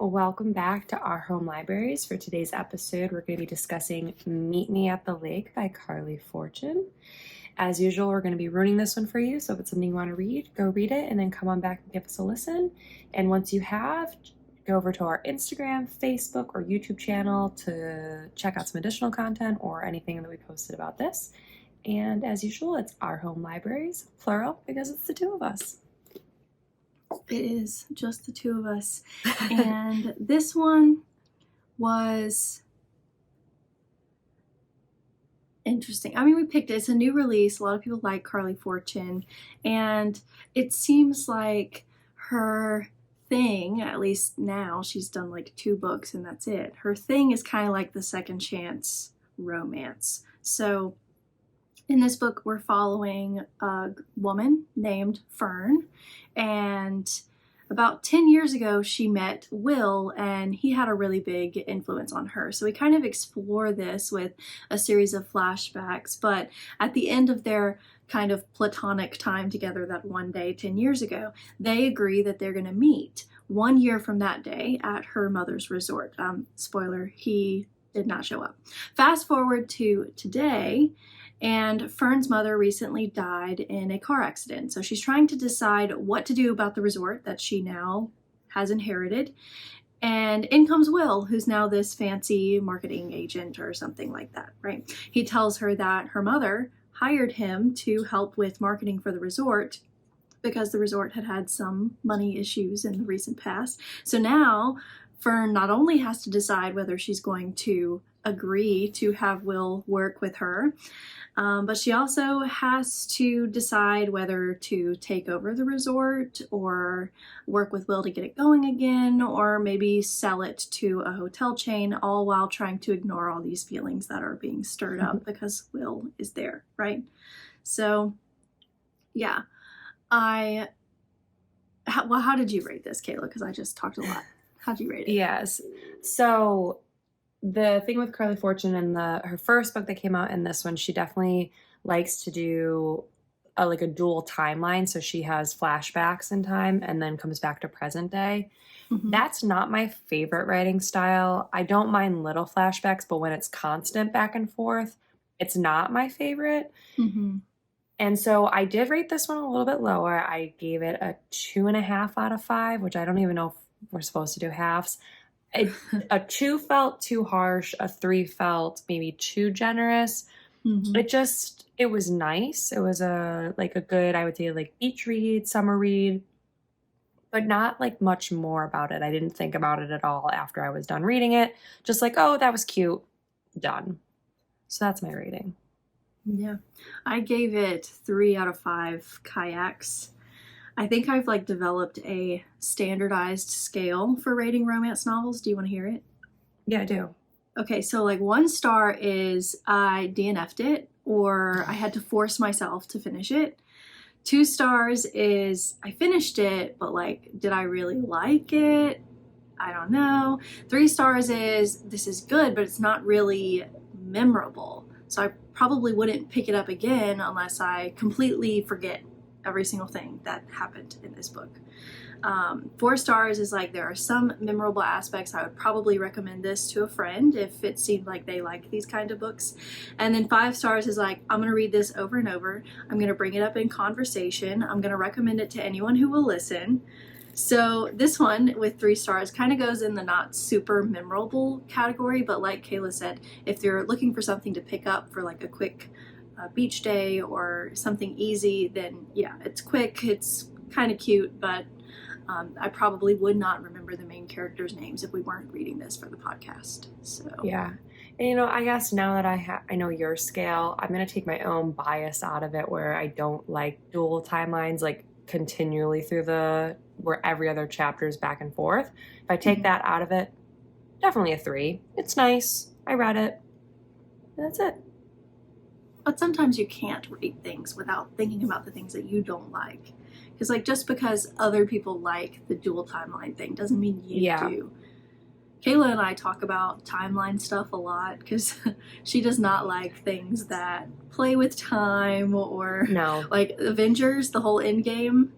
Welcome back to Our Home Libraries. For today's episode, we're going to be discussing Meet Me at the Lake by Carley Fortune. As usual, we're going to be ruining this one for you, so if it's something you want to read, go read it and then come on back and give us a listen. And once you have, go over to our Instagram, Facebook, or YouTube channel to check out some additional content or anything that we posted about this. And as usual, it's Our Home Libraries, plural, because it's the two of us. It is just the two of us. And this one was interesting. I mean, we picked it. It's a new release. A lot of people like Carley Fortune. And it seems like her thing, at least now, she's done like 2 books and that's it. Her thing is kind of like the second chance romance. So in this book, we're following a woman named Fern, and about 10 years ago, she met Will, and he had a really big influence on her. So we kind of explore this with a series of flashbacks, but at the end of their kind of platonic time together that one day 10 years ago, they agree that they're going to meet 1 year from that day at her mother's resort. Spoiler, he did not show up. Fast forward to today, and Fern's mother recently died in a car accident. So she's trying to decide what to do about the resort that she now has inherited. And in comes Will, who's now this fancy marketing agent or something like that, right? He tells her that her mother hired him to help with marketing for the resort because the resort had had some money issues in the recent past. So now Fern not only has to decide whether she's going to agree to have Will work with her, but she also has to decide whether to take over the resort or work with Will to get it going again, or maybe sell it to a hotel chain, all while trying to ignore all these feelings that are being stirred up because Will is there, right? So, yeah. How did you rate this, Kayla? Because I just talked a lot. How'd you rate it? Yes. So the thing with Carley Fortune and her first book that came out and this one, she definitely likes to do a dual timeline. So she has flashbacks in time and then comes back to present day. Mm-hmm. That's not my favorite writing style. I don't mind little flashbacks, but when it's constant back and forth, it's not my favorite. Mm-hmm. And so I did rate this one a little bit lower. I gave it a 2.5 out of 5, which I don't even know if we're supposed to do halves. A 2 felt too harsh. A 3 felt maybe too generous. Mm-hmm. It was nice. It was a good, I would say, beach read, summer read, but not much more about it. I didn't think about it at all after I was done reading it. Just oh, that was cute. Done. So that's my rating. Yeah. I gave it 3 out of 5 kayaks. I think I've developed a standardized scale for rating romance novels. Do you want to hear it? Yeah, I do. Okay, so 1 star is I DNF'd it, or I had to force myself to finish it. 2 stars is I finished it, but did I really like it? I don't know. 3 stars is this is good, but it's not really memorable. So I probably wouldn't pick it up again unless I completely forget every single thing that happened in this book. 4 stars is there are some memorable aspects. I would probably recommend this to a friend if it seemed like they like these kind of books. And then 5 stars is I'm going to read this over and over. I'm going to bring it up in conversation. I'm going to recommend it to anyone who will listen. So this one with 3 stars kind of goes in the not super memorable category, but like Kayla said, if you're looking for something to pick up for a quick beach day or something easy, then yeah, it's quick, it's kind of cute, but I probably would not remember the main characters' names if we weren't reading this for the podcast. So yeah. And I guess now that I know your scale, I'm going to take my own bias out of it where I don't like dual timelines continually through where every other chapter is back and forth. If I take that out of it, definitely a 3. It's nice. I read it. And that's it. But sometimes you can't read things without thinking about the things that you don't like. Because just because other people like the dual timeline thing doesn't mean you do. Kayla and I talk about timeline stuff a lot because she does not like things that play with time or no. Avengers, the whole Endgame.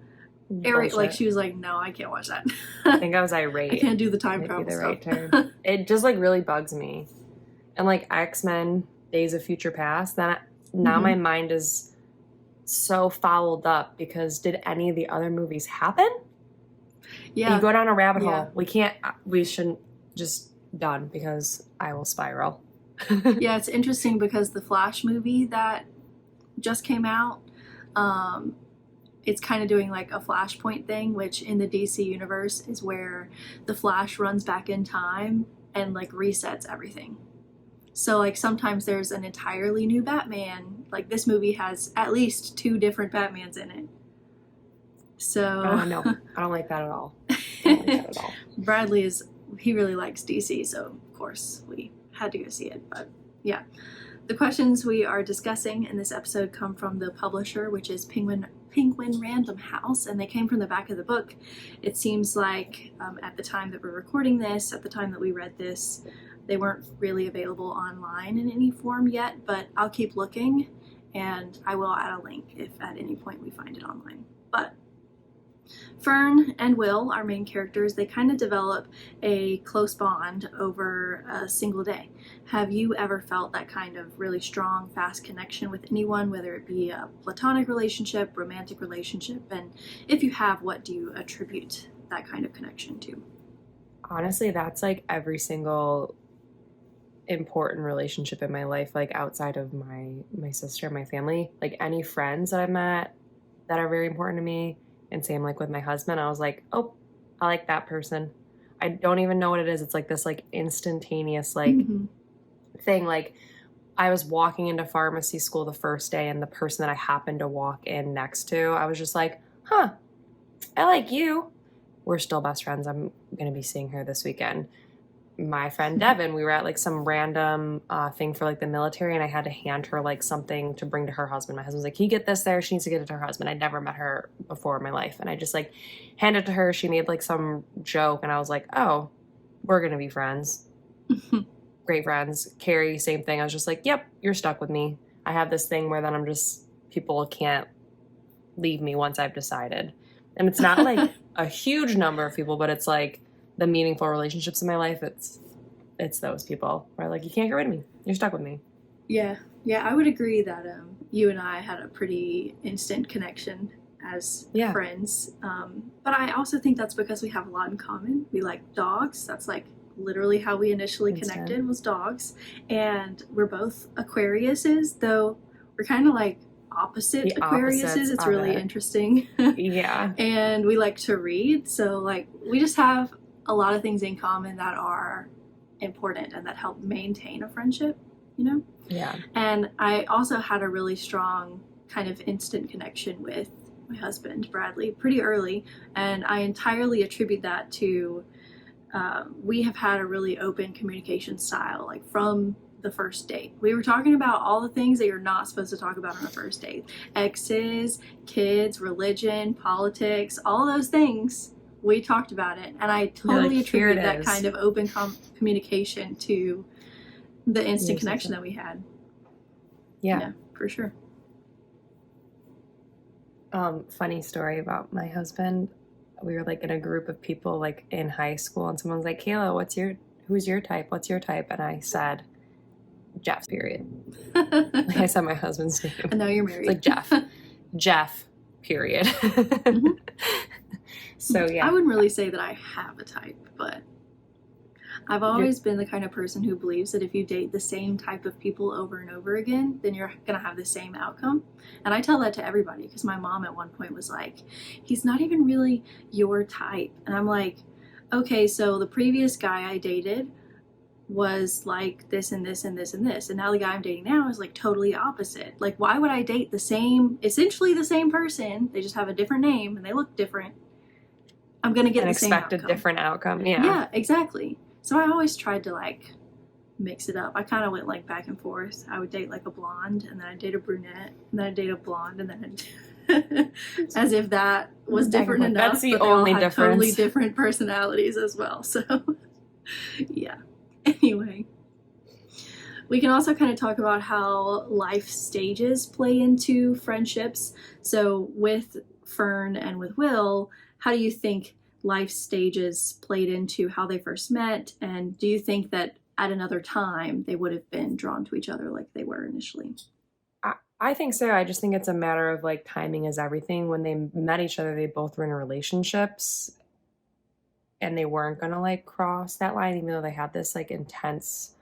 Like bullshit. she was like, no, I can't watch that. I think I was I irate. can't do the time Might be travel the stuff. right term. It just like really bugs me. And like X-Men Days of Future Past, that now my mind is so fouled up because did any of the other movies happen? Yeah. You go down a rabbit hole. We shouldn't, just done, because I will spiral. Yeah, it's interesting because the Flash movie that just came out, it's kind of doing like a Flashpoint thing, which in the DC universe is where the Flash runs back in time and like resets everything. So like sometimes there's an entirely new Batman. Like this movie has at least 2 different Batmans in it. So No, I don't like that at all. I don't like that at all. Bradley he really likes DC, so of course we had to go see it. But yeah, the questions we are discussing in this episode come from the publisher, which is Penguin Random House, and they came from the back of the book. It seems like at the time that we're recording this, at the time that we read this, they weren't really available online in any form yet, but I'll keep looking and I will add a link if at any point we find it online. But Fern and Will, our main characters, they kind of develop a close bond over a single day. Have you ever felt that kind of really strong, fast connection with anyone, whether it be a platonic relationship, romantic relationship? And if you have, what do you attribute that kind of connection to? Honestly, that's like every single important relationship in my life, like outside of my sister, my family, like any friends that I've met that are very important to me. And same like with my husband, I was like, oh, I like that person. I don't even know what it is. It's like this like instantaneous like thing. Like I was walking into pharmacy school the first day, and the person that I happened to walk in next to, I was just like, huh, I like you. We're still best friends. I'm going to be seeing her this weekend. My friend Devin, we were at like some random thing for like the military, and I had to hand her like something to bring to her husband. My husband's like, can you get this there? She needs to get it to her husband. I'd never met her before in my life. And I just like handed it to her. She made like some joke, and I was like, oh, we're going to be friends. Great friends. Carrie, same thing. I was just like, yep, you're stuck with me. I have this thing where then I'm just, people can't leave me once I've decided. And it's not like a huge number of people, but it's like the meaningful relationships in my life, it's those people where like, you can't get rid of me. You're stuck with me. Yeah, I would agree that you and I had a pretty instant connection as friends. But I also think that's because we have a lot in common. We like dogs. That's like literally how we initially connected, was dogs. And we're both Aquariuses, though we're kind of like opposite Aquariuses. It's really interesting. Yeah. And we like to read, so like we just have a lot of things in common that are important and that help maintain a friendship, you know? Yeah. And I also had a really strong kind of instant connection with my husband, Bradley, pretty early. And I entirely attribute that to we have had a really open communication style, like from the first date. We were talking about all the things that you're not supposed to talk about on a first date. Exes, kids, religion, politics, all those things. We talked about it, and I totally attribute that kind of open communication to the instant connection that we had. Yeah, for sure. Funny story about my husband. We were like in a group of people like in high school, and someone was like, Kayla, who's your type? What's your type? And I said, Jeff, period. Like I said my husband's name. And now you're married. It's like Jeff, period. So yeah. I wouldn't really say that I have a type, but I've always been the kind of person who believes that if you date the same type of people over and over again, then you're going to have the same outcome. And I tell that to everybody, because my mom at one point was like, he's not even really your type. And I'm like, okay, so the previous guy I dated was like this and this and this and this, and now the guy I'm dating now is like totally opposite. Like, why would I date essentially the same person? They just have a different name and they look different. I'm gonna get the same outcome. Expect a different outcome. Yeah, exactly. So I always tried to like mix it up. I kind of went like back and forth. I would date like a blonde, and then I'd date a brunette, and then I'd date a blonde, and then as if that was different enough. That's the only difference. Totally different personalities as well. So yeah. Anyway, we can also kind of talk about how life stages play into friendships. So with Fern and with Will, how do you think life stages played into how they first met? And do you think that at another time they would have been drawn to each other like they were initially? I think so. I just think it's a matter of like timing is everything. When they met each other, they both were in relationships and they weren't gonna like cross that line, even though they had this like intense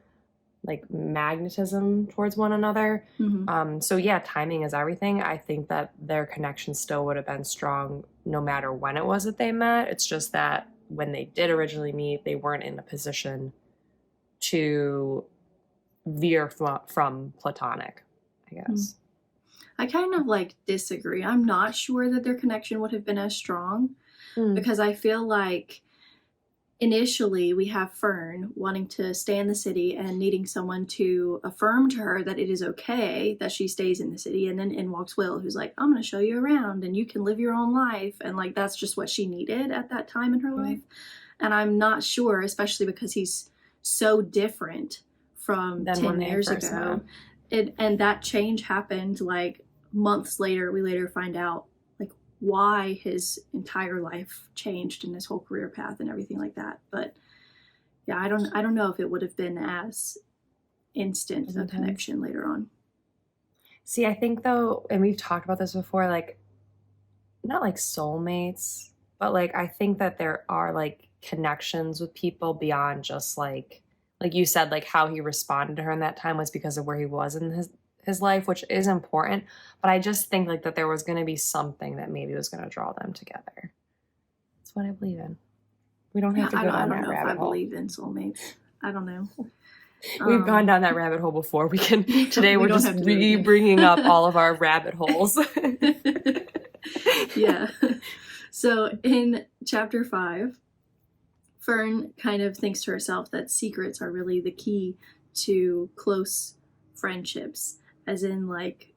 like magnetism towards one another. Mm-hmm. So yeah, timing is everything. I think that their connection still would have been strong no matter when it was that they met. It's just that when they did originally meet, they weren't in a position to veer from platonic, I guess. I kind of like disagree. I'm not sure that their connection would have been as strong Mm. because I feel like initially we have Fern wanting to stay in the city and needing someone to affirm to her that it is okay that she stays in the city, and then in walks Will, who's like, I'm going to show you around and you can live your own life, and like that's just what she needed at that time in her life. And I'm not sure, especially because he's so different from Then 10 when they years first ago. And that change happened like months later. We later find out like why his entire life changed and his whole career path and everything like that. But yeah, I don't know if it would have been as instant a connection later on. See, I think though, and we've talked about this before, like not like soulmates, but like I think that there are like connections with people beyond just like you said, like how he responded to her in that time was because of where he was in his life, which is important. But I just think like that there was going to be something that maybe was going to draw them together. That's what I believe in. We don't have to go down that rabbit hole. I don't know if I believe in soulmates. I don't know. We've gone down that rabbit hole before. We can today. We're just bringing up all of our rabbit holes. Yeah. So in chapter 5, Fern kind of thinks to herself that secrets are really the key to close friendships, as in like,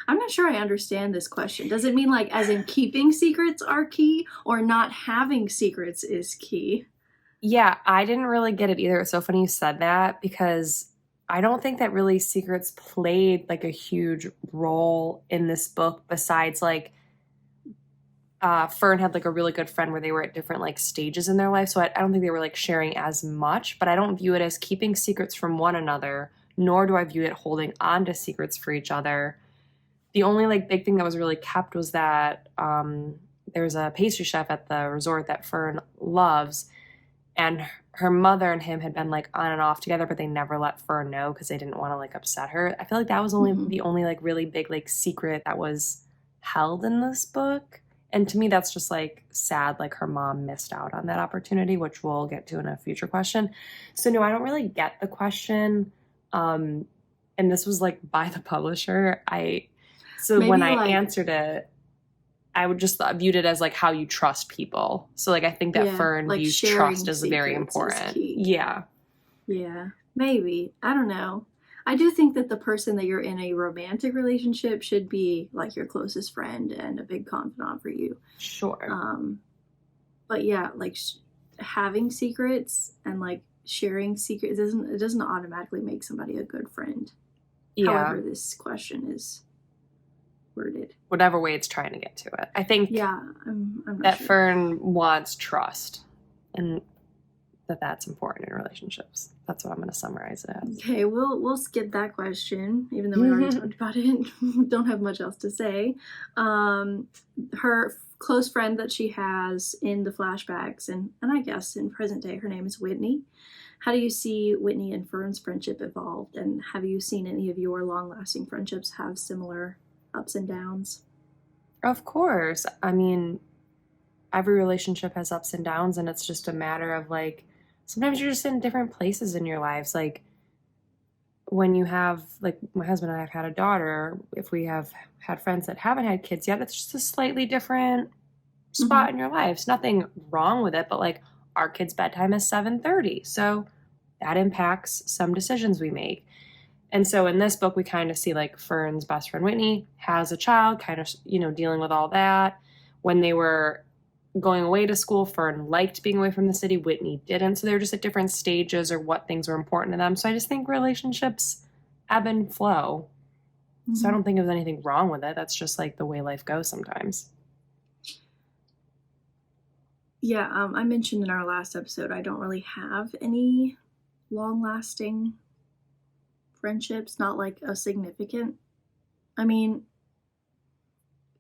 I'm not sure I understand this question. Does it mean like as in keeping secrets are key, or not having secrets is key? Yeah, I didn't really get it either. It's so funny you said that because I don't think that really secrets played like a huge role in this book besides like Fern had like a really good friend where they were at different like stages in their life. So I don't think they were like sharing as much, but I don't view it as keeping secrets from one another, nor do I view it holding on to secrets for each other. The only like big thing that was really kept was that there was a pastry chef at the resort that Fern loves, and her mother and him had been like on and off together, but they never let Fern know because they didn't want to like upset her. I feel like that was only the only like really big like secret that was held in this book. And to me, that's just like sad, like her mom missed out on that opportunity, which we'll get to in a future question. So no, I don't really get the question. And this was like by the publisher. Maybe when I answered it, I would just viewed it as like how you trust people. So like I think that Fern like views trust as very important. Yeah. Yeah, maybe. I don't know. I do think that the person that you're in a romantic relationship should be like your closest friend and a big confidant for you. Sure. But yeah, like having secrets and like sharing secrets it doesn't automatically make somebody a good friend. Yeah. However, this question is worded. Whatever way it's trying to get to it. I think I'm not that sure. Fern wants trust and that's important in relationships. That's what I'm going to summarize it as. Okay, we'll skip that question, even though we already talked about it. Don't have much else to say. Her close friend that she has in the flashbacks, and I guess in present day, her name is Whitney. How do you see Whitney and Fern's friendship evolved, and have you seen any of your long-lasting friendships have similar ups and downs? Of course. I mean, every relationship has ups and downs, and it's just a matter of like, sometimes you're just in different places in your lives. Like when you have, like my husband and I have had a daughter, if we have had friends that haven't had kids yet, it's just a slightly different spot in your lives. Nothing wrong with it, but like our kid's bedtime is 7:30. So that impacts some decisions we make. And so in this book, we kind of see like Fern's best friend, Whitney, has a child, kind of, dealing with all that. When they were going away to school, Fern liked being away from the city. Whitney didn't. So they were just at different stages or what things were important to them. So I just think relationships ebb and flow. So I Mhm. don't think there's anything wrong with it. That's just like the way life goes sometimes. Yeah, I mentioned in our last episode I don't really have any long-lasting friendships, not like a significant. I mean,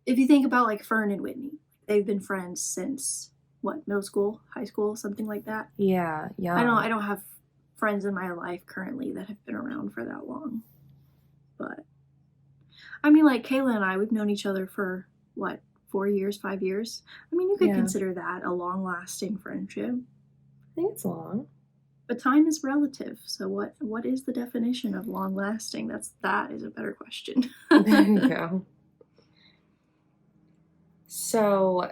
if you think about like Fern and Whitney, they've been friends since what, middle school, high school, something like that. Yeah, I young. don't have friends in my life currently that have been around for that long. But I mean, like Kayla and I, we've known each other for what, 4 years, 5 years. I mean, you could Yeah, consider that a long-lasting friendship. I think it's long. But time is relative. So what is the definition of long-lasting? That is a better question. There you go. So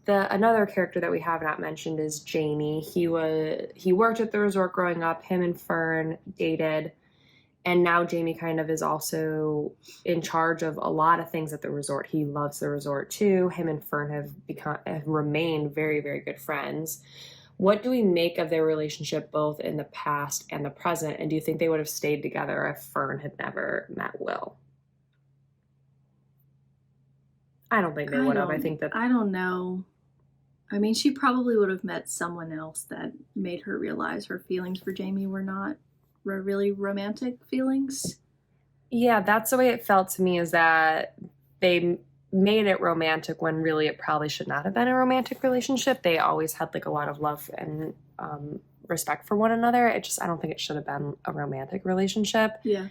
the another character that we have not mentioned is Jamie. He worked at the resort growing up. Him and Fern dated, and now Jamie kind of is also in charge of a lot of things at the resort. He loves the resort too. Him and Fern have remained very, very good friends. What do we make of their relationship both in the past and the present? And do you think they would have stayed together if Fern had never met Will? I don't think they would have. I think that I don't know. I mean, she probably would have met someone else that made her realize her feelings for Jamie were not really romantic feelings. yeah, that's the way it felt to me, is that they made it romantic when really it probably should not have been a romantic relationship. They always had like a lot of love and respect for one another. I don't think it should have been a romantic relationship. Yeah.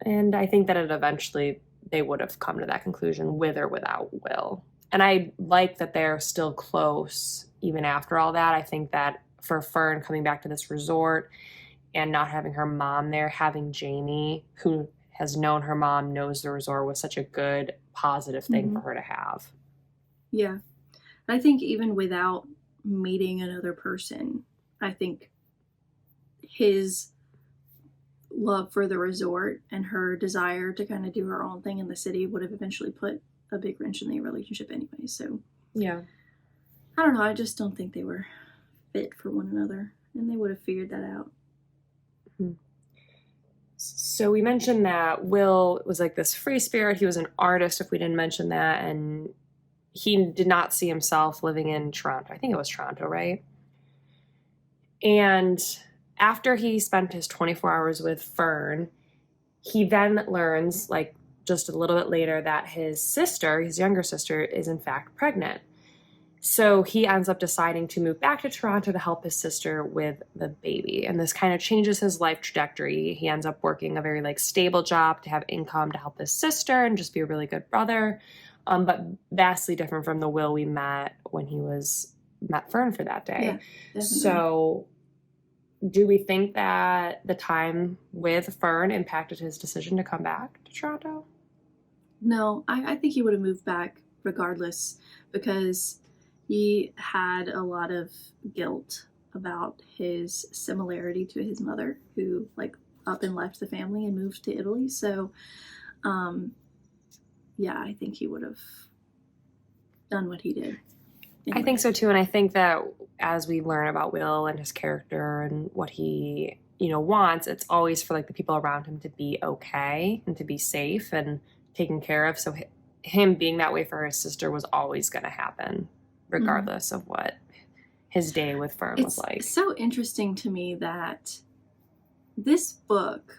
And I think that they would have come to that conclusion with or without Will. And I like that they're still close even after all that. I think that for Fern coming back to this resort and not having her mom there, having Jamie, who has known her mom, knows the resort, was such a good, positive thing for Mhm. her to have. Yeah. I think even without meeting another person, I think his love for the resort and her desire to kind of do her own thing in the city would have eventually put a big wrench in the relationship anyway. So Yeah. I don't know. I just don't think they were fit for one another, and they would have figured that out. So we mentioned that Will was like this free spirit. He was an artist, if we didn't mention that, and he did not see himself living in Toronto. I think it was Toronto, right? And after he spent his 24 hours with Fern, he then learns, like just a little bit later, that his sister, his younger sister, is in fact pregnant. So he ends up deciding to move back to Toronto to help his sister with the baby. And this kind of changes his life trajectory. He ends up working a very like stable job to have income to help his sister and just be a really good brother. But vastly different from the Will we met when he met Fern for that day. Yeah, definitely. So do we think that the time with Fern impacted his decision to come back to Toronto? No, I think he would have moved back regardless because he had a lot of guilt about his similarity to his mother, who like up and left the family and moved to Italy. So, um, yeah, I think he would have done what he did. I think so too. And I think that as we learn about Will and his character and what he, wants, it's always for like the people around him to be okay and to be safe and taken care of. So him being that way for his sister was always going to happen, regardless of what his day with Fern was like. It's so interesting to me that this book,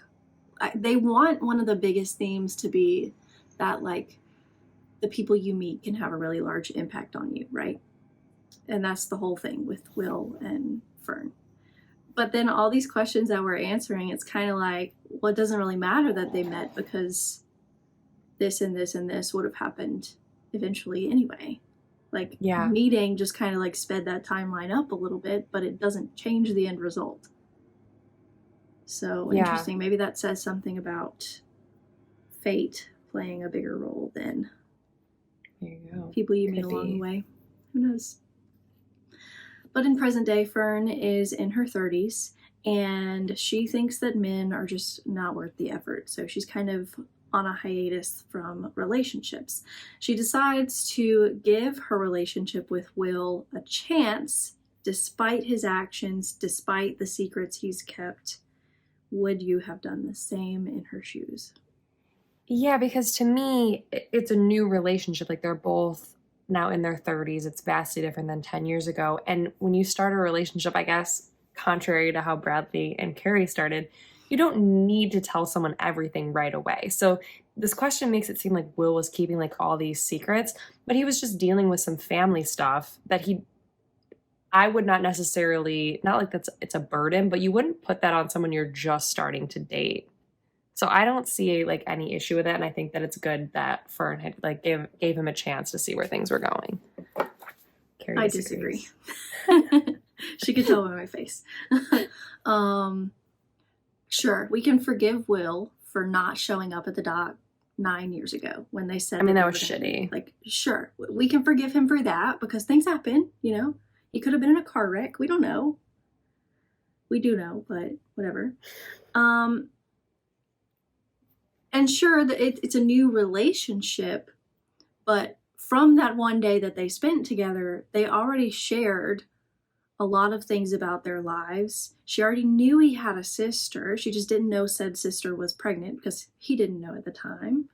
they want one of the biggest themes to be that like the people you meet can have a really large impact on you, right? And that's the whole thing with Will and Fern. But then all these questions that we're answering, it's kind of like, well, it doesn't really matter that they met because this and this and this would have happened eventually anyway. Like meeting just kind of like sped that timeline up a little bit, but it doesn't change the end result. So interesting. Maybe that says something about fate playing a bigger role than people you meet along the way. Who knows? But in present day, Fern is in her 30s and she thinks that men are just not worth the effort. So she's kind of on a hiatus from relationships. She decides to give her relationship with Will a chance despite his actions, despite the secrets he's kept. Would you have done the same in her shoes? Yeah, because to me, it's a new relationship. Like they're both now in their 30s. It's vastly different than 10 years ago. And when you start a relationship, I guess, contrary to how Bradley and Carrie started, you don't need to tell someone everything right away. So this question makes it seem like Will was keeping like all these secrets, but he was just dealing with some family stuff that I would not necessarily, not like that's it's a burden, but you wouldn't put that on someone you're just starting to date. So I don't see like any issue with it, and I think that it's good that Fern had like gave him a chance to see where things were going. Carrie I disagrees. disagree. She could tell by my face. Sure, we can forgive Will for not showing up at the dock 9 years ago when they said I mean, they that were was gonna shitty. like, sure, we can forgive him for that because things happen, you know. He could have been in a car wreck. We don't know. We do know, but whatever. Um, and sure, that it's a new relationship, but from that one day that they spent together, they already shared a lot of things about their lives. She already knew he had a sister. She just didn't know said sister was pregnant because he didn't know at the time.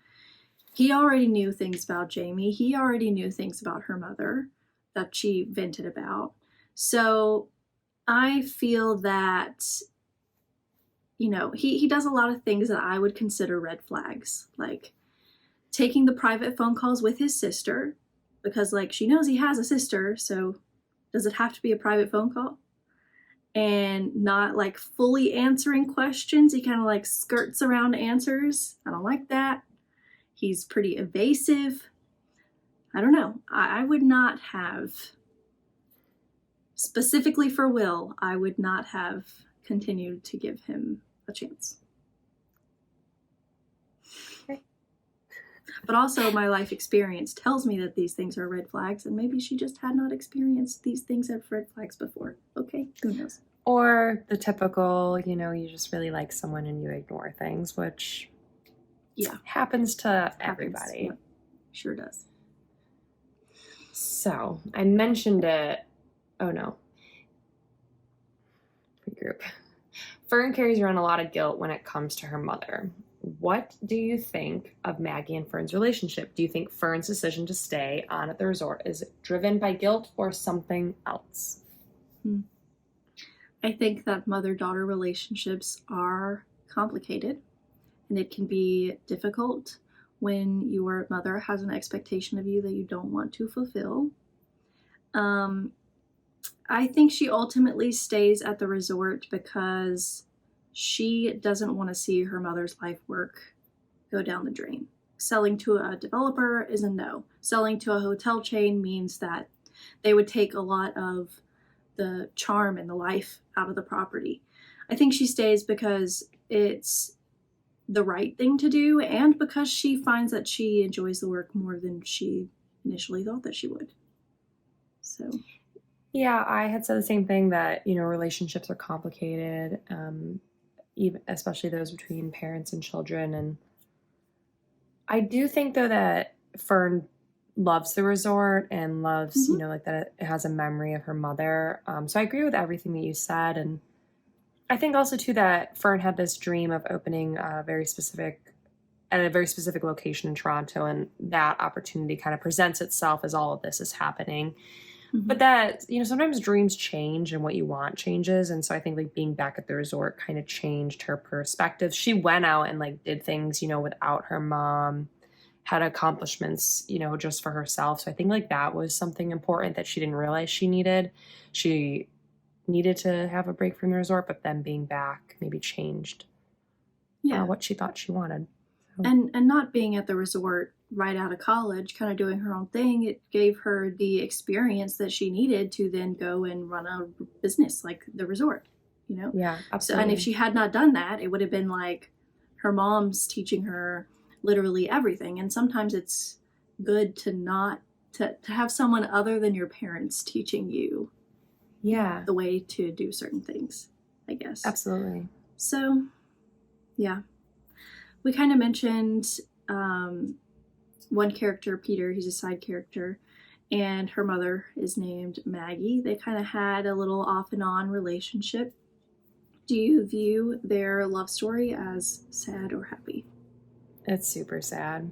He already knew things about Jamie. He already knew things about her mother that she vented about. So I feel that, you know, he does a lot of things that I would consider red flags, like taking the private phone calls with his sister because, like, she knows he has a sister. So does it have to be a private phone call? And not like fully answering questions. He kind of like skirts around answers. I don't like that. He's pretty evasive. I don't know. I would not have, specifically for Will, I would not have continued to give him a chance. Okay. But also, my life experience tells me that these things are red flags, and maybe she just had not experienced these things as red flags before. Okay, who knows? Or the typical, you just really like someone and you ignore things, which Yeah, happens to happens. everybody. Yep, sure does. So I mentioned it. Oh no, regroup. Fern carries around a lot of guilt when it comes to her mother. What do you think of Maggie and Fern's relationship? Do you think Fern's decision to stay on at the resort is driven by guilt or something else? I think that mother-daughter relationships are complicated, and it can be difficult when your mother has an expectation of you that you don't want to fulfill. I think she ultimately stays at the resort because she doesn't want to see her mother's life work go down the drain. Selling to a developer is a no. Selling to a hotel chain means that they would take a lot of the charm and the life out of the property. I think she stays because it's the right thing to do and because she finds that she enjoys the work more than she initially thought that she would. So, Yeah, I had said the same thing that, relationships are complicated, even especially those between parents and children. And I do think though that Fern loves the resort and loves, mhm. like that it has a memory of her mother. So I agree with everything that you said. And I think also too that Fern had this dream of opening at a very specific location in Toronto, and that opportunity kind of presents itself as all of this is happening. But Mhm. that, sometimes dreams change and what you want changes. And so I think like being back at the resort kind of changed her perspective. She went out and like did things, without her mom, had accomplishments, just for herself. So I think like that was something important that she didn't realize she needed. She needed to have a break from the resort, but then being back maybe changed Yeah. what she thought she wanted. So. And not being at the resort right out of college, kind of doing her own thing, it gave her the experience that she needed to then go and run a business like the resort, you know? Yeah, So, and if absolutely. she had not done that, it would have been like her mom's teaching her literally everything. And sometimes it's good to not to have someone other than your parents teaching you Yeah, the way to do certain things, I guess. absolutely. So, yeah. We kind of mentioned one character, Peter, he's a side character, and her mother is named Maggie. They kind of had a little off and on relationship. Do you view their love story as sad or happy? It's super sad.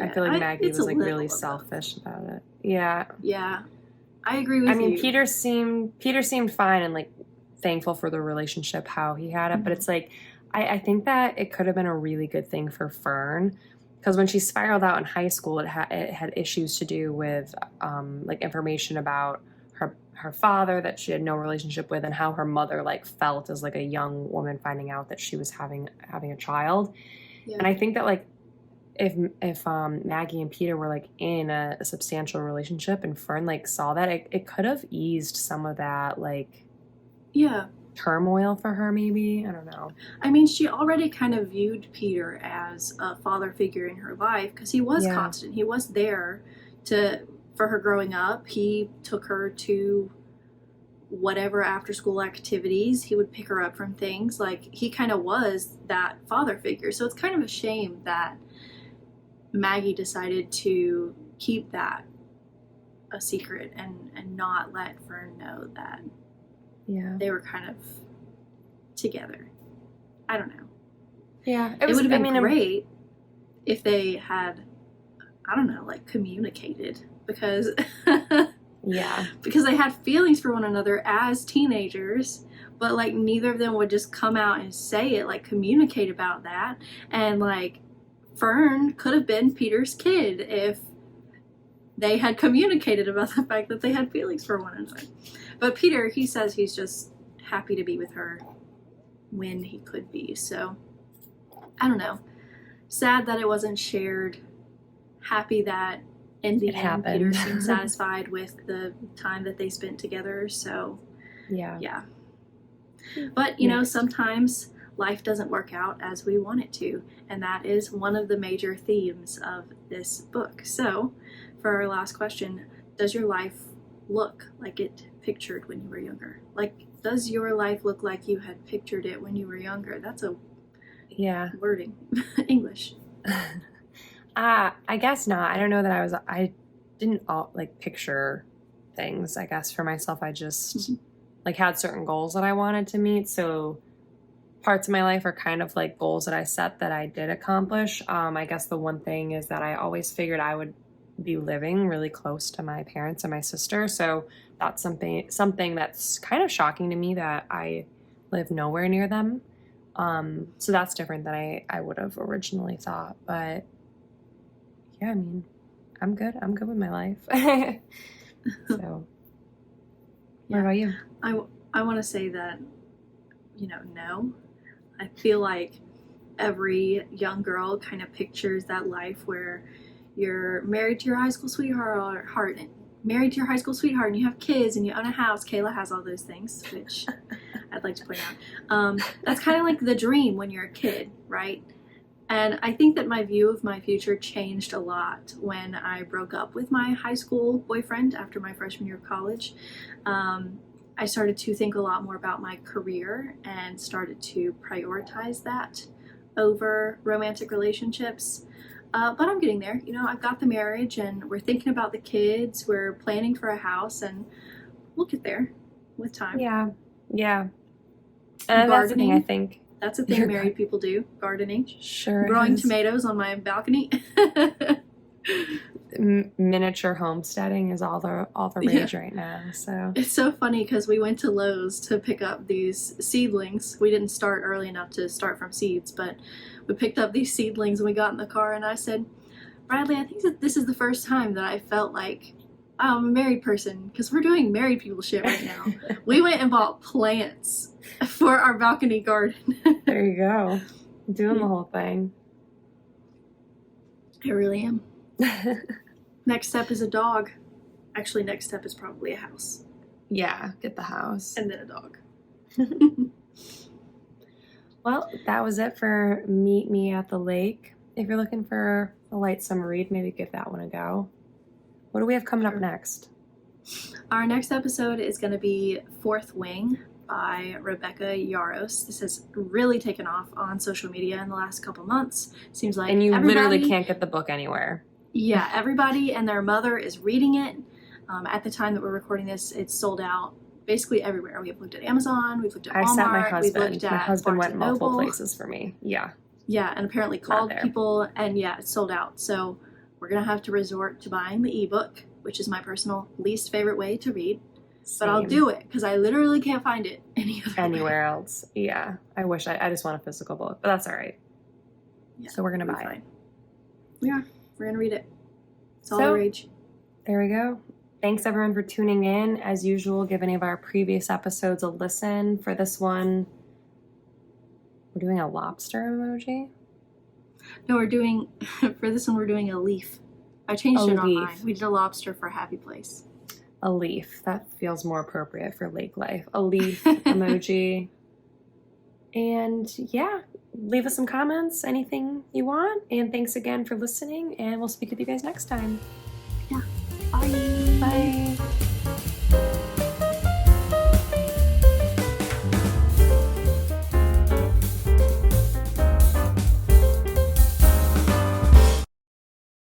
I Yeah, feel like Maggie it's was a like little really of both. selfish about it. Yeah. Yeah, I agree I with mean, you. Peter seemed fine and like thankful for the relationship, how he had it. But Mhm. it's like, I think that it could have been a really good thing for Fern, because when she spiraled out in high school, it had issues to do with like information about her father that she had no relationship with, and how her mother like felt as like a young woman finding out that she was having a child. Yeah. And I think that like if Maggie and Peter were like in a substantial relationship and Fern like saw that, it could have eased some of that like Yeah. turmoil for her, maybe. I don't know. I mean, she already kind of viewed Peter as a father figure in her life because he was Yeah. constant. He was there for her growing up. He took her to whatever after school activities. He would pick her up from things. Like, he kind of was that father figure. So it's kind of a shame that Maggie decided to keep that a secret and not let Fern know that Yeah. they were kind of together. I don't know. Yeah. It would have been great if they had, I don't know, like communicated, because Yeah. because they had feelings for one another as teenagers, but like neither of them would just come out and say it, like communicate about that. And like Fern could have been Peter's kid if they had communicated about the fact that they had feelings for one another. But Peter, he says he's just happy to be with her when he could be. So I don't know. Sad that it wasn't shared. Happy that in the It end happened. Peter seemed satisfied with the time that they spent together. So Yeah. But you know, sometimes life doesn't work out as we want it to, and that is one of the major themes of this book. So for our last question, does your life look like it pictured when you were younger? Like, does your life look like you had pictured it when you were younger? That's a wording. English. I guess not. I don't know that I didn't like picture things, I guess, for myself. I just like had certain goals that I wanted to meet. So parts of my life are kind of like goals that I set that I did accomplish. I guess the one thing is that I always figured I would be living really close to my parents and my sister. So that's something that's kind of shocking to me, that I live nowhere near them. So that's different than I would have originally thought. But yeah, I mean, I'm good. I'm good with my life. So what about you? I want to say that, no. I feel like every young girl kind of pictures that life where you're married to your high school sweetheart, married to your high school sweetheart, and you have kids and you own a house. Kayla has all those things, which I'd like to point out. That's kind of like the dream when you're a kid, right? And I think that my view of my future changed a lot when I broke up with my high school boyfriend after my freshman year of college. I started to think a lot more about my career and started to prioritize that over romantic relationships. But I'm getting there. I've got the marriage and we're thinking about the kids. We're planning for a house and we'll get there with time. Yeah. And that's the thing, I think. That's a thing married people do, gardening. Sure. Growing tomatoes on my balcony. Miniature homesteading is all the rage right now. So it's so funny because we went to Lowe's to pick up these seedlings. We didn't start early enough to start from seeds, but we picked up these seedlings and we got in the car and I said, Bradley, I think that this is the first time that I felt like I'm a married person, because we're doing married people shit right now. We went and bought plants for our balcony garden. There you go. Doing the whole thing. I really am. Next step is a dog. Actually, next step is probably a house. Yeah, get the house. And then a dog. Well, that was it for Meet Me at the Lake. If you're looking for a light summer read, maybe give that one a go. What do we have coming up next? Our next episode is going to be Fourth Wing by Rebecca Yaros. This has really taken off on social media in the last couple months. Seems like, and you literally can't get the book anywhere. Yeah, everybody and their mother is reading it. At the time that we're recording this, it's sold out basically everywhere. We've looked at Amazon, we've looked at Walmart, I sent my husband. We've looked at my husband Barnes went multiple Noble. places for me. Yeah. Yeah, and apparently Not called there. people, and yeah, it's sold out. So we're gonna have to resort to buying the ebook, which is my personal least favorite way to read. But I'll Same. do it because I literally can't find it any other Anywhere way. else. Yeah. I wish I just want a physical book, but that's all right. Yeah, So we're gonna it'll be buy fine. it. We are. We're gonna read it. It's all the So rage. there we go. Thanks everyone for tuning in. As usual, give any of our previous episodes a listen. For this one, we're doing a lobster emoji. No, we're doing for this one. We're doing a leaf. I changed A it on mine. leaf. We did a lobster for Happy Place. A leaf. That feels more appropriate for lake life. A leaf emoji. And yeah, leave us some comments, anything you want. And thanks again for listening. And we'll speak with you guys next time. Yeah. Bye. Bye.